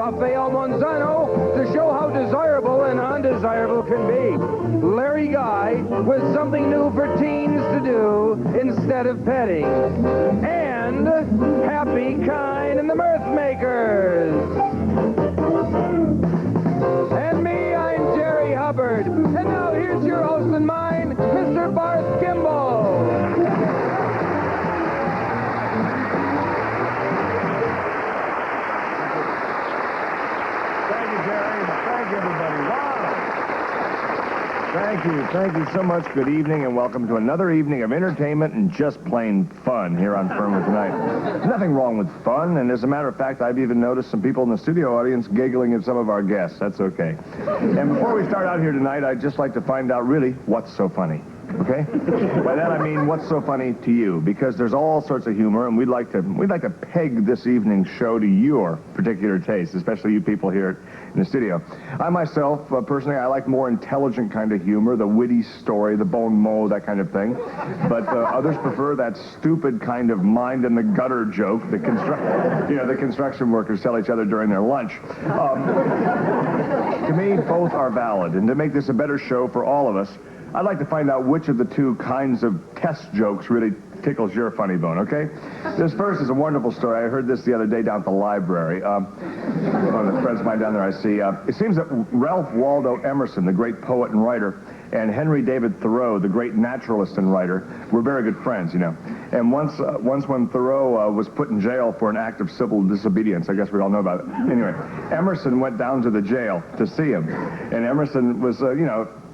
Rafael Monzano to show how desirable and undesirable can be. Larry Guy with something new for teens to do instead of petting. And Happy Kind and the Mirth Makers. And me, I'm Jerry Hubbard. And now here's your host and mine, Mr. Barth Kimball. Thank you, Jerry. Thank you, everybody. Wow. Thank you so much. Good evening, and welcome to another evening of entertainment and just plain fun here on Fernwood tonight. There's nothing wrong with fun, and as a matter of fact, I've even noticed some people in the studio audience giggling at some of our guests. That's okay. And before we start out here tonight, I'd just like to find out really what's so funny. Okay? By that I mean what's so funny to you, because there's all sorts of humor, and we'd like to peg this evening's show to your particular taste, especially you people here in the studio. I myself, personally, I like more intelligent kind of humor, the witty story, the bon mot, that kind of thing. But others prefer that stupid kind of mind in the gutter joke that the construction workers tell each other during their lunch. To me, both are valid, and to make this a better show for all of us, I'd like to find out which of the two kinds of test jokes really tickles your funny bone, okay? This first is a wonderful story. I heard this the other day down at the library. One of the friends of mine down there I see. It seems that Ralph Waldo Emerson, the great poet and writer, and Henry David Thoreau, the great naturalist and writer, were very good friends, you know. And once when Thoreau was put in jail for an act of civil disobedience, I guess we all know about it. Anyway, Emerson went down to the jail to see him. And Emerson was,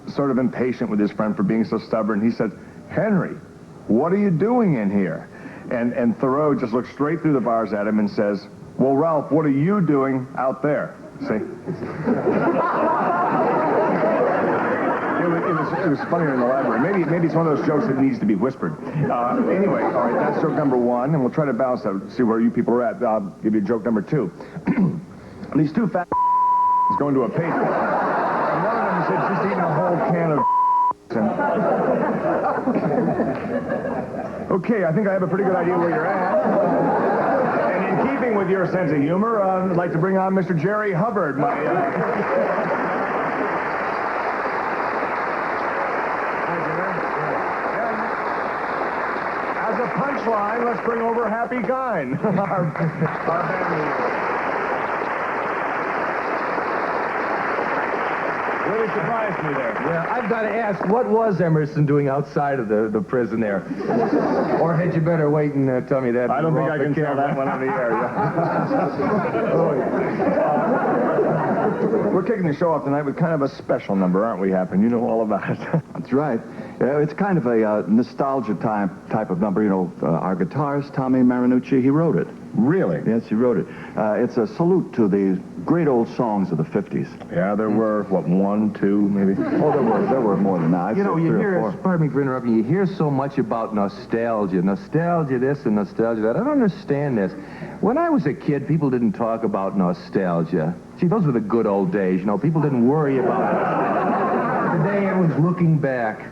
sort of impatient with his friend for being so stubborn. He said, "Henry, what are you doing in here?" And Thoreau just looked straight through the bars at him and says, "Well, Ralph, what are you doing out there?" See? It was funnier in the library. Maybe it's one of those jokes that needs to be whispered. Anyway, all right, that's joke number one, and we'll try to balance that, see where you people are at. I'll give you joke number two. These two fat going to a pastry. And one of them said she's eating a whole can of Okay, I think I have a pretty good idea where you're at. And in keeping with your sense of humor, I'd like to bring on Mr. Jerry Hubbard, my... As a punchline, let's bring over Happy Kind, our band leader. Really surprised me there. Yeah, I've got to ask, what was Emerson doing outside of the prison there? Or had you better wait and tell me that? I don't think I can tell that one on the air. Yeah. We're kicking the show off tonight with kind of a special number, aren't we, Happen? You know all about it. That's right. It's kind of a nostalgia type of number. You know, our guitarist, Tommy Marinucci, he wrote it. Really? Yes, he wrote it. It's a salute to the great old songs of the 50s. Yeah, there were, what, one, two, maybe? Oh, there were more than that. You know, you hear, pardon me for interrupting, you hear so much about nostalgia. Nostalgia this and nostalgia that. I don't understand this. When I was a kid, people didn't talk about nostalgia. See, those were the good old days, you know. People didn't worry about it. Today, everyone's looking back.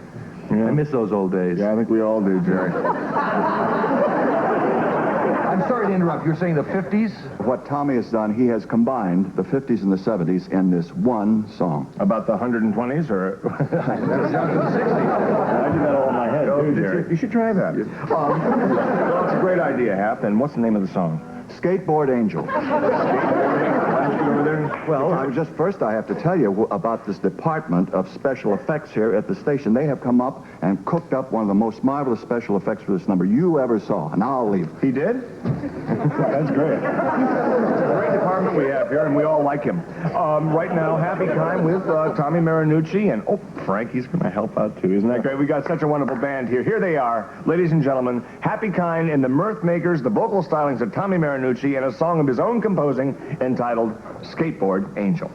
Yeah. I miss those old days. Yeah, I think we all do, Jerry. I'm sorry to interrupt. You're saying the 50s? What Tommy has done, he has combined the 50s and the 70s in this one song. About the 120s, or... That was down to the 60s. I did that all in my head, too, Jerry. You should try that. Well, it's a great idea, Hap. And what's the name of the song? Skateboard Angel. Over there? Well, I have to tell you about this department of special effects here at the station. They have come up and cooked up one of the most marvelous special effects for this number you ever saw. And I'll leave. He did? That's great. Great department we have here, and we all like him. Right now, Happy Kind with Tommy Marinucci, and Frankie's going to help out too. Isn't that great? We got such a wonderful band here. Here they are, ladies and gentlemen, Happy Kind and the Mirth Makers, the vocal stylings of Tommy Marinucci, and a song of his own composing entitled Skateboard Angel.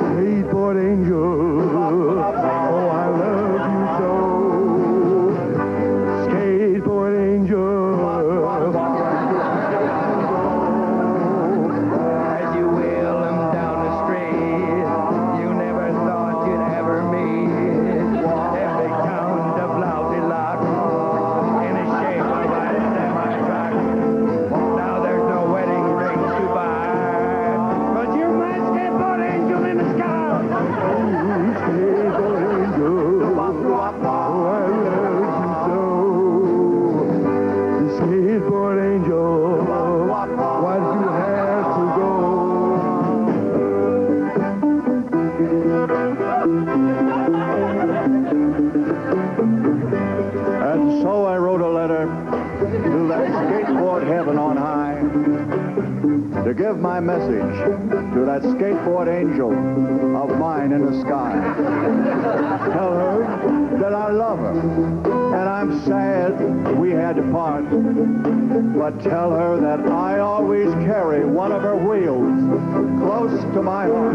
Skateboard Angel, oh, I love you so. Skateboard Angel. As you wheel them down the street, you never thought you'd ever meet. to give my message to that skateboard angel of mine in the sky. Tell her that I love her, and I'm sad we had to part. But tell her that I always carry one of her wheels close to my heart.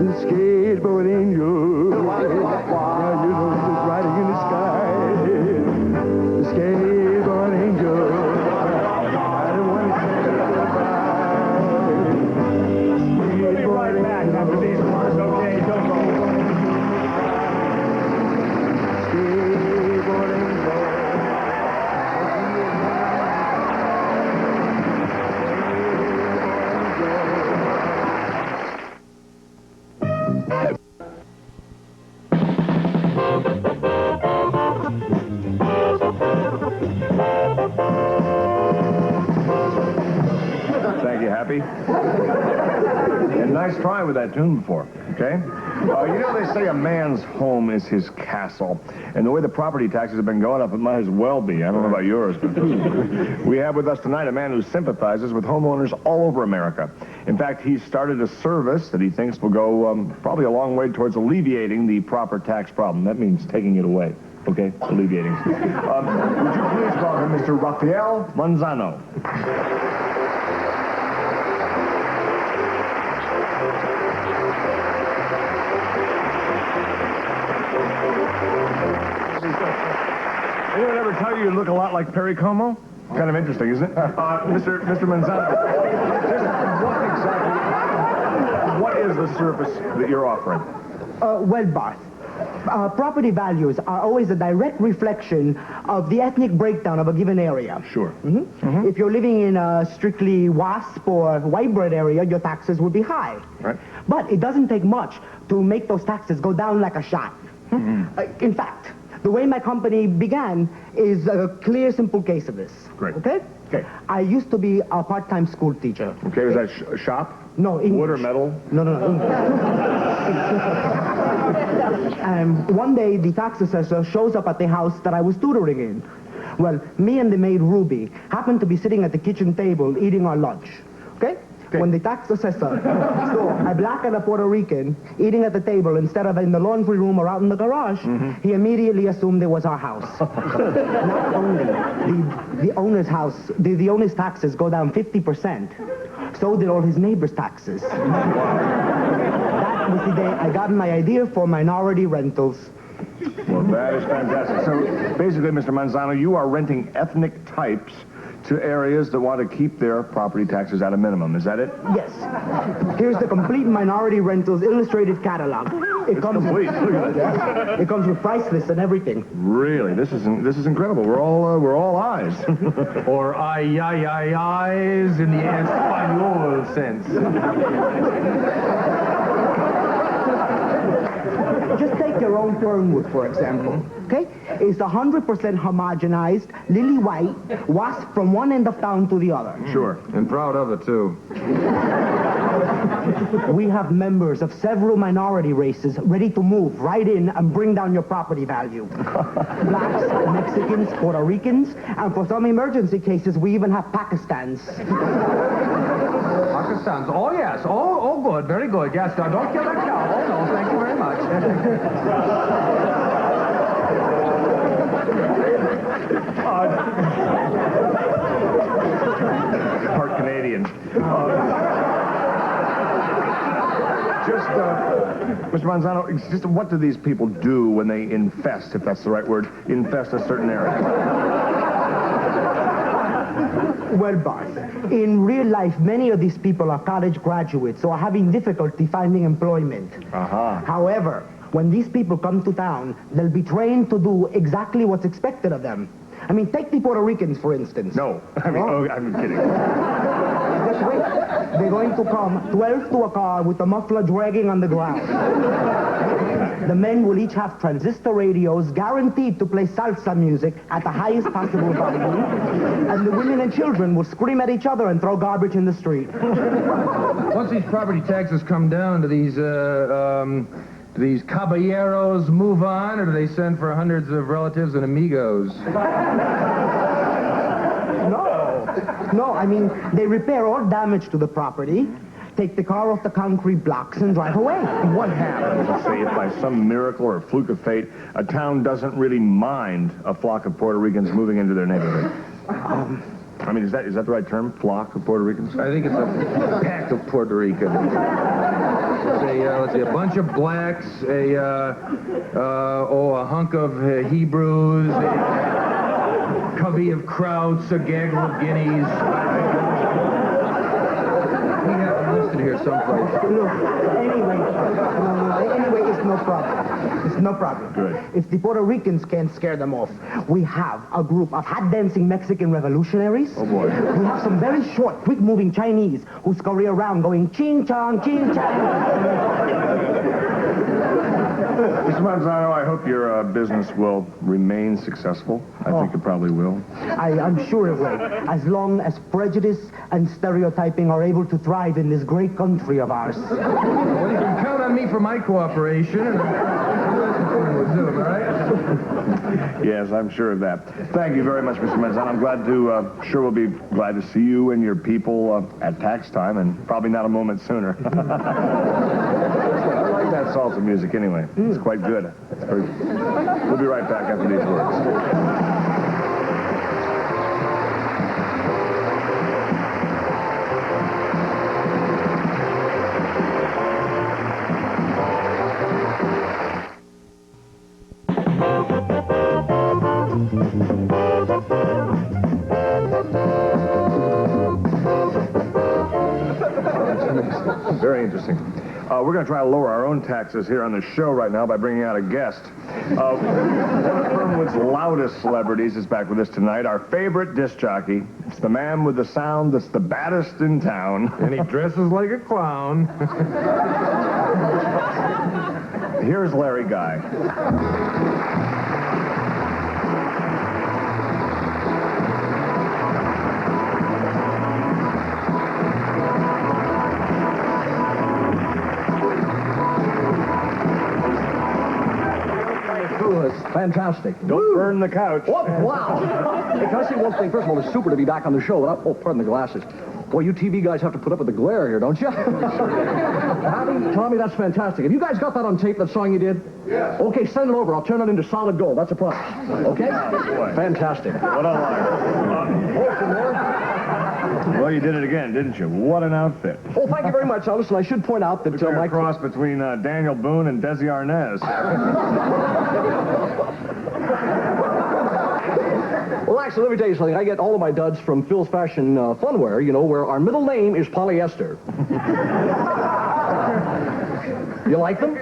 The skateboard angel, yeah, you know, just riding in the sky. The skateboard angel, I don't want to say goodbye. We'll be right back after these words, okay? Don't go. Skateboard angel. Thank you, Happy. And nice try with that tune before, okay? You know, they say a man's home is his castle. And the way the property taxes have been going up, it might as well be. I don't know about yours, but we have with us tonight a man who sympathizes with homeowners all over America. In fact, he's started a service that he thinks will go probably a long way towards alleviating the proper tax problem. That means taking it away. Okay, alleviating. Would you please welcome Mr. Rafael Manzano. Anyone ever tell you look a lot like Perry Como? Kind of interesting, isn't it? Mr. Manzano, just what is the service that you're offering? Well, Bart, property values are always a direct reflection of the ethnic breakdown of a given area. Sure. If you're living in a strictly WASP or white bread area, your taxes would be high. Right. But it doesn't take much to make those taxes go down like a shot. In fact, the way my company began is a clear, simple case of this. Great. Okay? Okay. I used to be a part-time school teacher. Okay, was that shop? No, English. Wood or metal? No, English. One day, the tax assessor shows up at the house that I was tutoring in. Well, me and the maid, Ruby, happened to be sitting at the kitchen table eating our lunch. Okay? When the tax assessor saw a black and a Puerto Rican eating at the table instead of in the laundry room or out in the garage, he immediately assumed it was our house. Not only the owner's house, the owner's taxes go down 50%, so did all his neighbors' taxes. That was the day I got my idea for minority rentals. Well, that is fantastic. So, basically, Mr. Manzano, you are renting ethnic types to areas that want to keep their property taxes at a minimum. Is that it? Yes. Here's the complete minority rentals illustrated catalog. It comes complete. Look at that. It comes with price lists and everything. Really, this is incredible. We're all eyes. Or eyes in the Espanol sense. Just take your own Fernwood, for example. Okay? It's 100% homogenized, lily white, wasp from one end of town to the other. Sure. And proud of it, too. We have members of several minority races ready to move right in and bring down your property value. Blacks, Mexicans, Puerto Ricans, and for some emergency cases, we even have Pakistans. Pakistan's. Oh, yes. Oh, good. Very good. Yes. Now, don't kill that cow. Oh, no. Thank you very much. Part Canadian. Mr. Manzano, just what do these people do when they infest, if that's the right word, infest a certain area? Well, Bart, in real life, many of these people are college graduates or are having difficulty finding employment. However, when these people come to town, they'll be trained to do exactly what's expected of them. I mean, take the Puerto Ricans, for instance. No. I'm kidding. Just wait. They're going to come 12 to a car with a muffler dragging on the ground. The men will each have transistor radios guaranteed to play salsa music at the highest possible volume, and the women and children will scream at each other and throw garbage in the street. Once these property taxes come down to these, Do these caballeros move on, or do they send for hundreds of relatives and amigos? No, I mean, they repair all damage to the property, take the car off the concrete blocks, and drive away. What happens, let's say, if by some miracle or fluke of fate, a town doesn't really mind a flock of Puerto Ricans moving into their neighborhood? I mean, is that the right term? Flock of Puerto Ricans? I think it's a pack of Puerto Ricans. Let's see, a bunch of blacks, a hunk of Hebrews, a covey of Krauts, a gaggle of Guineas. We have them listed here someplace. Look, anyway, it's no problem. It's no problem. Good. If the Puerto Ricans can't scare them off, we have a group of hot-dancing Mexican revolutionaries. Oh, boy. We have some very short, quick-moving Chinese who scurry around going ching-chong, ching-chong. Mr. Manzano, I hope your business will remain successful. I think it probably will. I'm sure it will, as long as prejudice and stereotyping are able to thrive in this great country of ours. Well, you can count on me for my cooperation, and I'm all right? Yes, I'm sure of that. Thank you very much, Mr. Manzano. I'm glad to, sure we'll be glad to see you and your people at tax time, and probably not a moment sooner. I like that salsa music anyway. It's quite good. We'll be right back after these words. Very interesting. We're going to try to lower our own taxes here on the show right now by bringing out a guest. One of Fernwood's loudest celebrities is back with us tonight, our favorite disc jockey. It's the man with the sound that's the baddest in town. And he dresses like a clown. Here's Larry Guy. Fantastic. Don't burn the couch. What? Wow. Hey, can I say one thing? First of all, it's super to be back on the show. Oh, pardon the glasses. Boy, you TV guys have to put up with the glare here, don't you? Tommy, that's fantastic. Have you guys got that on tape, that song you did? Yeah. Okay, send it over. I'll turn it into solid gold. That's a promise. Okay? Oh, Fantastic. What a liar. Well, you did it again, didn't you? What an outfit. Oh, thank you very much. Now, listen, I should point out that Looks like my a cross between Daniel Boone and Desi Arnaz. Well, actually, let me tell you something. I get all of my duds from Phil's Fashion Funwear, you know, where our middle name is polyester. You like them?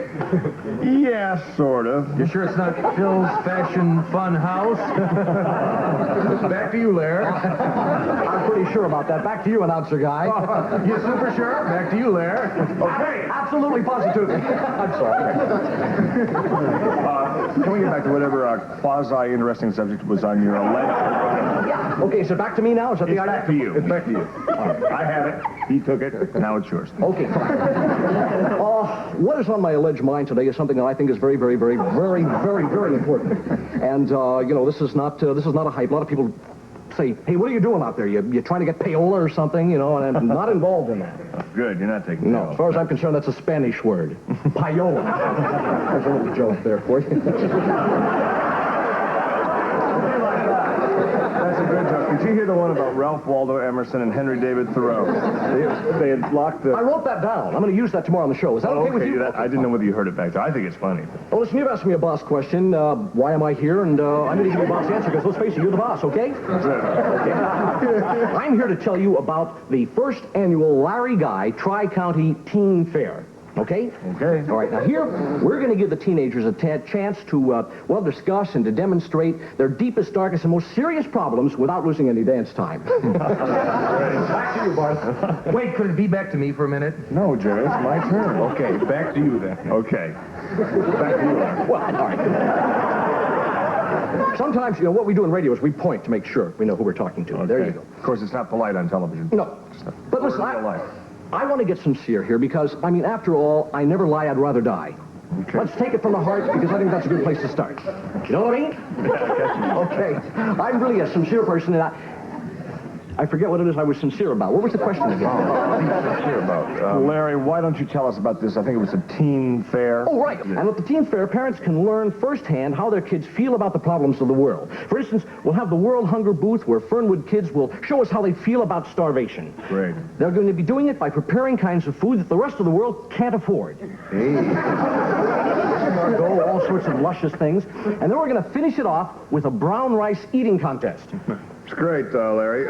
Yeah, sort of. You sure it's not Phil's Fashion Fun House? Back to you, Lair. I'm pretty sure about that. Back to you, announcer guy. You super sure? Back to you, Lair. Okay, absolutely, positively. I'm sorry. Can we get back to whatever quasi-interesting subject was on your alleged... Okay, is it back to me now? Is that It's the back to you. It's back to you. I had it. He took it. Now it's yours. Okay, fine. What is on my alleged mind today is something that I think is very, very, very, very, very, very important. And, you know, this is not a hype. A lot of people say, hey, what are you doing out there? You trying to get payola or something, you know, and I'm not involved in that. Good, you're not taking No, as far as I'm concerned, that's a Spanish word. Payola. There's a little joke there for you. That's a good joke. Did you hear the one about Ralph Waldo Emerson and Henry David Thoreau? They had locked the... I wrote that down. I'm going to use that tomorrow on the show. Is that okay with you? I didn't know whether you heard it back there. I think it's funny. Well, listen, you've asked me a boss question. Why am I here? And I'm going to give you a boss answer because, let's face it, you're the boss, okay? Okay. I'm here to tell you about the first annual Larry Guy Tri-County Teen Fair. Okay? Okay. All right. Now, here, we're going to give the teenagers a chance to, well, discuss and to demonstrate their deepest, darkest, and most serious problems without losing any dance time. Back to you, Bart. Wait, could it be back to me for a minute? No, Jerry, it's my turn. Okay, back to you then. Okay. Back to you. Well, all right. Sometimes, you know, what we do in radio is we point to make sure we know who we're talking to. Okay. There you go. Of course, it's not polite on television. No. But listen, Real life. I want to get sincere here because, I mean, after all, I never lie, I'd rather die. Okay. Let's take it from the heart, because I think that's a good place to start. You know what I mean? Okay. I'm really a sincere person, and I forget what it is I was sincere about. What was the question again? Sincere about. Larry, why don't you tell us about this? I think it was a teen fair. Oh, right. And at the teen fair, parents can learn firsthand how their kids feel about the problems of the world. For instance, we'll have the World Hunger Booth where Fernwood kids will show us how they feel about starvation. Great. They're going to be doing it by preparing kinds of food that the rest of the world can't afford. Hey. All sorts of luscious things. And then we're going to finish it off with a brown rice eating contest. It's great, Larry.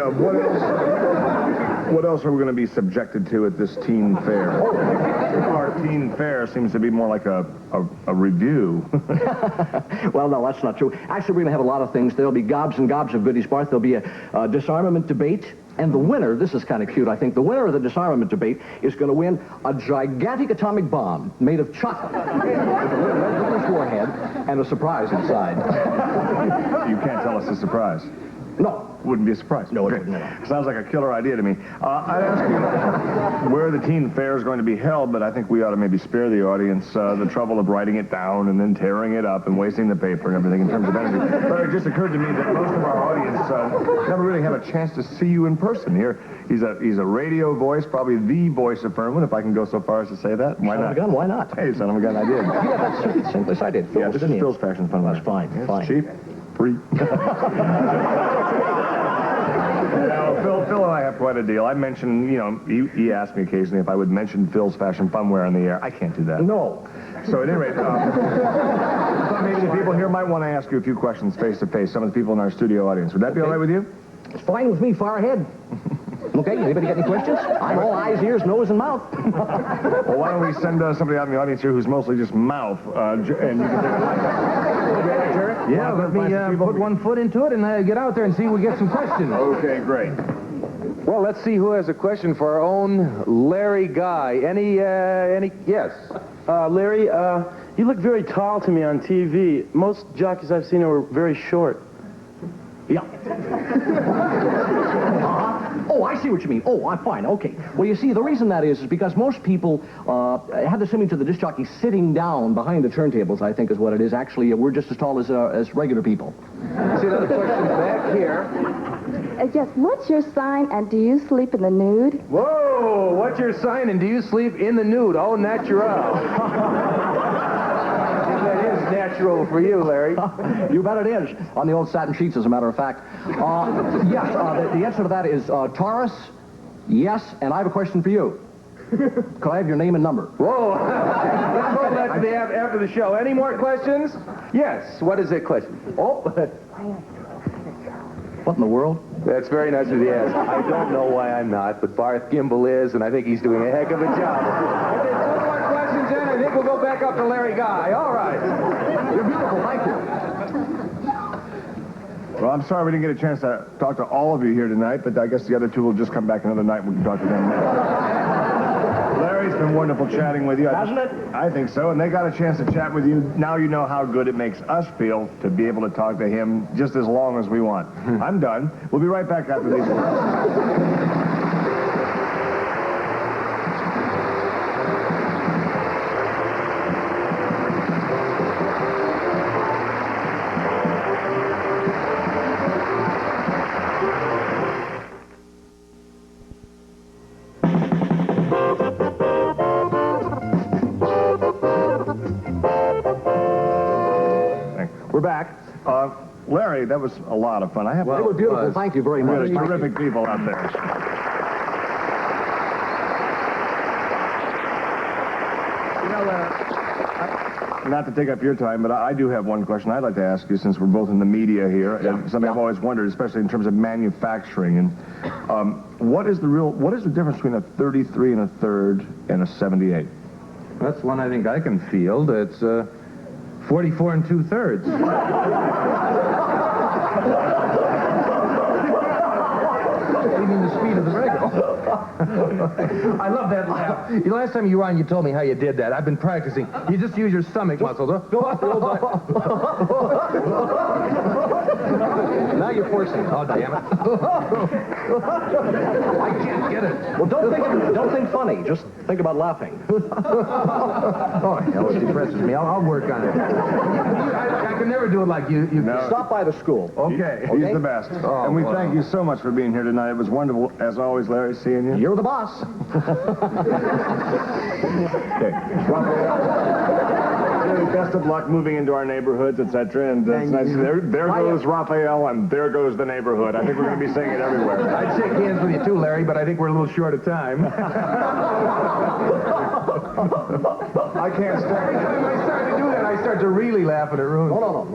What else are we going to be subjected to at this teen fair? Our teen fair seems to be more like a review. Well, no, that's not true. Actually, we're going to have a lot of things. There'll be gobs and gobs of goodies, Bart. There'll be a disarmament debate. And the winner, this is kind of cute, I think, the winner of the disarmament debate is going to win a gigantic atomic bomb made of chocolate with a little red warhead and a surprise inside. You can't tell us the surprise. No. Wouldn't be a surprise. No, it wouldn't. No. Sounds like a killer idea to me. I'd ask you where the teen fair is going to be held, but I think we ought to maybe spare the audience the trouble of writing it down and then tearing it up and wasting the paper and everything in terms of energy. But it just occurred to me that most of our audience never really have a chance to see you in person here. He's a radio voice, probably the voice of Fernwood, if I can go so far as to say that. Why Son not? of a gun, why not? Hey, son of a gun, I did. Yeah, that's the same place I did. Yeah, this is Phil's Fashion Fun. That's fine, It's fine. cheap, free. Now, Phil and I have quite a deal. I mentioned, he asked me occasionally if I would mention Phil's Fashion Funwear on the air. I can't do that. No. So at any rate, I thought maybe the people here might want to ask you a few questions face to face, some of the people in our studio audience. Would that be all right with you? It's fine with me. Far ahead. Okay, anybody got any questions? I'm all eyes, ears, nose, and mouth. Well, why don't we send somebody out in the audience here who's mostly just mouth, and you can Yeah, let me put one foot into it and get out there and see if we get some questions. Okay, great. Well, let's see who has a question for our own Larry Guy. Any, yes. Larry, you look very tall to me on TV. Most jockeys I've seen are very short. Yeah. Oh, I see what you mean. Oh, I'm fine. Okay. Well, you see, the reason that is because most people have this image of the disc jockey sitting down behind the turntables, I think is what it is. Actually, we're just as tall as regular people. See another question back here. Yes, what's your sign, and do you sleep in the nude? Whoa, what's your sign, and do you sleep in the nude? Oh, natural. That is natural for you, Larry. You bet it is. On the old satin sheets, as a matter of fact. Yes, the answer to that is Taurus, yes, and I have a question for you. Could I have your name and number? Whoa. Let's hold that to the after the show. Any more questions? Yes. What is the question? Oh. What in the world? That's very nice of you to ask. I don't know why I'm not, but Barth Gimbel is, and I think he's doing a heck of a job. If there's no more questions in, I think we'll go back up to Larry Guy. All right. You're beautiful. Thank you. Well, I'm sorry we didn't get a chance to talk to all of you here tonight, but I guess the other two will just come back another night and we can talk to them. Larry, it's been wonderful chatting with you. Hasn't it? I think so, and they got a chance to chat with you. Now you know how good it makes us feel to be able to talk to him just as long as we want. I'm done. We'll be right back after these words. We're back. Larry, that was a lot of fun. They were beautiful. Thank you very much. Really terrific people out there. Not to take up your time, but I do have one question I'd like to ask you since we're both in the media here. Yeah. And something I've always wondered, especially in terms of manufacturing. And what is the difference between a 33 and a third and a 78? That's one I think I can field. It's 44 and 2/3. You mean the speed of the regular? I love that laugh. The last time you were on, you told me how you did that. I've been practicing. You just use your stomach muscles. Huh? Now you you're forcing it. Oh, damn it. I can't get it. Well, don't think funny. Just think about laughing. Oh, hell, it depresses me. I'll work on it. I can never do it like you. No. Stop by the school. Okay. He's the best. Oh, and we wow. thank you so much for being here tonight. It was wonderful, as always, Larry, seeing you. You're the boss. Okay. Really, best of luck moving into our neighborhoods, etc. And it's nice. There goes Raphael, and there goes the neighborhood. I think we're going to be saying it everywhere. I'd shake hands with you too, Larry, but I think we're a little short of time. I can't stand Every time I start to do that, I start to really laugh at it. No. All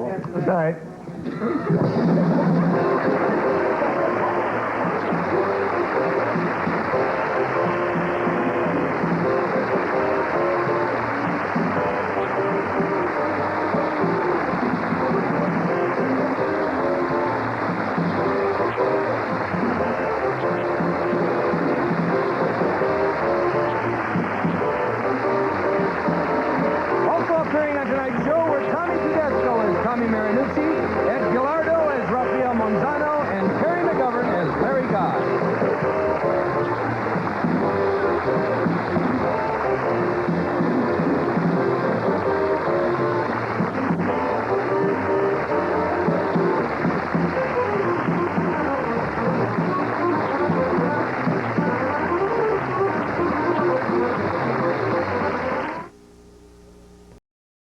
right.